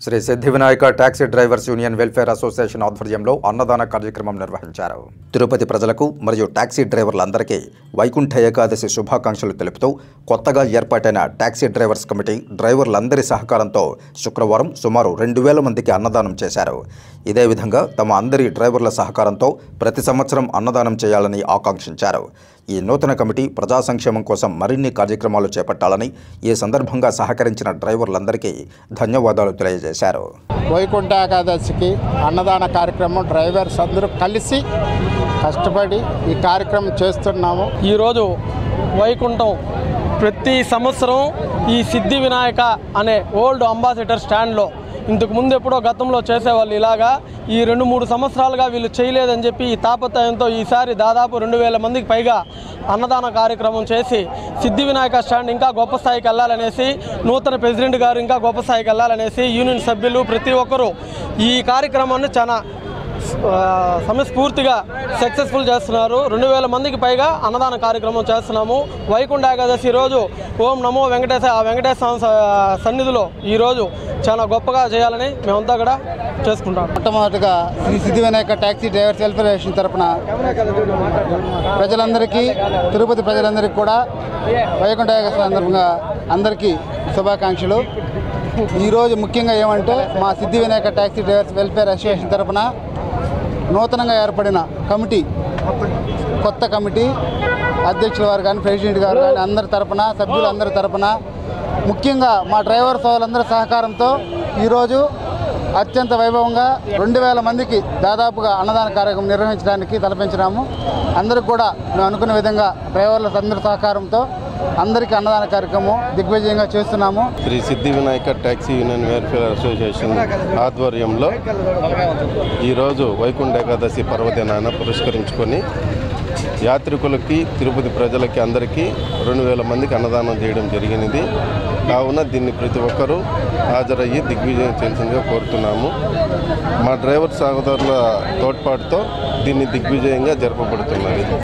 శ్రీ సిద్ధి Vinayaka taxi drivers union welfare association ఆధ్వర్యంలో అన్నదాన కార్యక్రమం నిర్వహించారు. తిరుపతి ప్రజలకు మరియు టాక్సీ డ్రైవర్లందరికీ వైకుంఠ ఏకాదశి శుభాకాంక్షలు తెలుపుతూ కొత్తగా ఏర్పాటైన టాక్సీ డ్రైవర్స్ కమిటీ డ్రైవర్లందరి సహకారంతో శుక్రవారం సుమారు 2000 మందికి అన్నదానం చేశారు. ఇదే విధంగా తమ అందరి డ్రైవర్ల సహకారంతో ప్రతి సంవత్సరం అన్నదానం చేయాలని ఆకాంక్షించారు. ఈ నూతన కమిటీ ప్రజా సంక్షేమం కోసం మరిన్ని కార్యక్రమాలు చేపట్టాలని ఈ సందర్భంగా సహకరించిన డ్రైవర్లందరికీ ధన్యవాదాలు తెలియజేశారు. వైకుంఠ ఏకాదశికి అన్నదాన కార్యక్రమం డ్రైవర్స్ అందరూ కలిసి కష్టపడి ఈ కార్యక్రమం చేస్తున్నాము. ఈరోజు వైకుంఠం ప్రతి సంవత్సరం ఈ సిద్ధి వినాయక అనే ఓల్డ్ అంబాసిడర్ స్టాండ్లో ఇంతకు ముందు ఎప్పుడో గతంలో చేసేవాళ్ళు ఇలాగా ఈ 2-3 సంవత్సరాలుగా వీళ్ళు చేయలేదని చెప్పి ఈ తాపత్రయంతో ఈసారి దాదాపు 2000 మందికి పైగా అన్నదాన కార్యక్రమం చేసి సిద్ధి వినాయక స్టాండ్ ఇంకా గొప్ప స్థాయికి వెళ్ళాలనేసి నూతన ప్రెసిడెంట్ గారు ఇంకా గొప్ప స్థాయికి వెళ్ళాలనేసి యూనియన్ సభ్యులు ప్రతి ఒక్కరూ ఈ కార్యక్రమాన్ని చాలా సమస్ఫూర్తిగా సక్సెస్ఫుల్ చేస్తున్నారు. 2000 మందికి పైగా అన్నదాన కార్యక్రమం చేస్తున్నాము. వైకుంఠ ఏకాదశి రోజు ఓం నమో వెంకటేశ్వర వెంకటేశ్వర సన్నిధిలో ఈరోజు చాలా గొప్పగా చేయాలని మేమంతా కూడా చేసుకుంటాం. మొట్టమొదటిగా శ్రీ సిద్ధి Vinayaka taxi drivers welfare association తరఫున ప్రజలందరికీ తిరుపతి ప్రజలందరికీ కూడా వైకుంఠ ఏకాదశి సందర్భంగా అందరికీ శుభాకాంక్షలు. ఈరోజు ముఖ్యంగా ఏమంటే మా సిద్ధి Vinayaka taxi drivers welfare association తరఫున నూతనంగా ఏర్పడిన కమిటీ కొత్త కమిటీ అధ్యక్షుల వారు కానీ ప్రెసిడెంట్ గారు కానీ అందరి తరఫున సభ్యులందరి తరఫున ముఖ్యంగా మా డ్రైవర్ సోదరులందరి సహకారంతో ఈరోజు అత్యంత వైభవంగా 2000 మందికి దాదాపుగా అన్నదాన కార్యక్రమం నిర్వహించడానికి తలపెంచినాము. అందరికి కూడా మేము అనుకున్న విధంగా డ్రైవర్ల అందరి సహకారంతో అందరికీ అన్నదాన కార్యక్రమం దిగ్విజయంగా చేస్తున్నాము. శ్రీ సిద్ధి Vinayaka taxi union welfare association ఆధ్వర్యంలో ఈరోజు వైకుంఠ ఏకాదశి పర్వదినాన పురస్కరించుకొని యాత్రికులకి తిరుపతి ప్రజలకి అందరికీ 2000 మందికి అన్నదానం చేయడం జరిగినది. కావున దీన్ని ప్రతి ఒక్కరూ హాజరయ్యి దిగ్విజయం చేయాల్సిందిగా కోరుతున్నాము. మా డ్రైవర్ సహోదరుల తోడ్పాటుతో దీన్ని దిగ్విజయంగా జరపబడుతున్నది.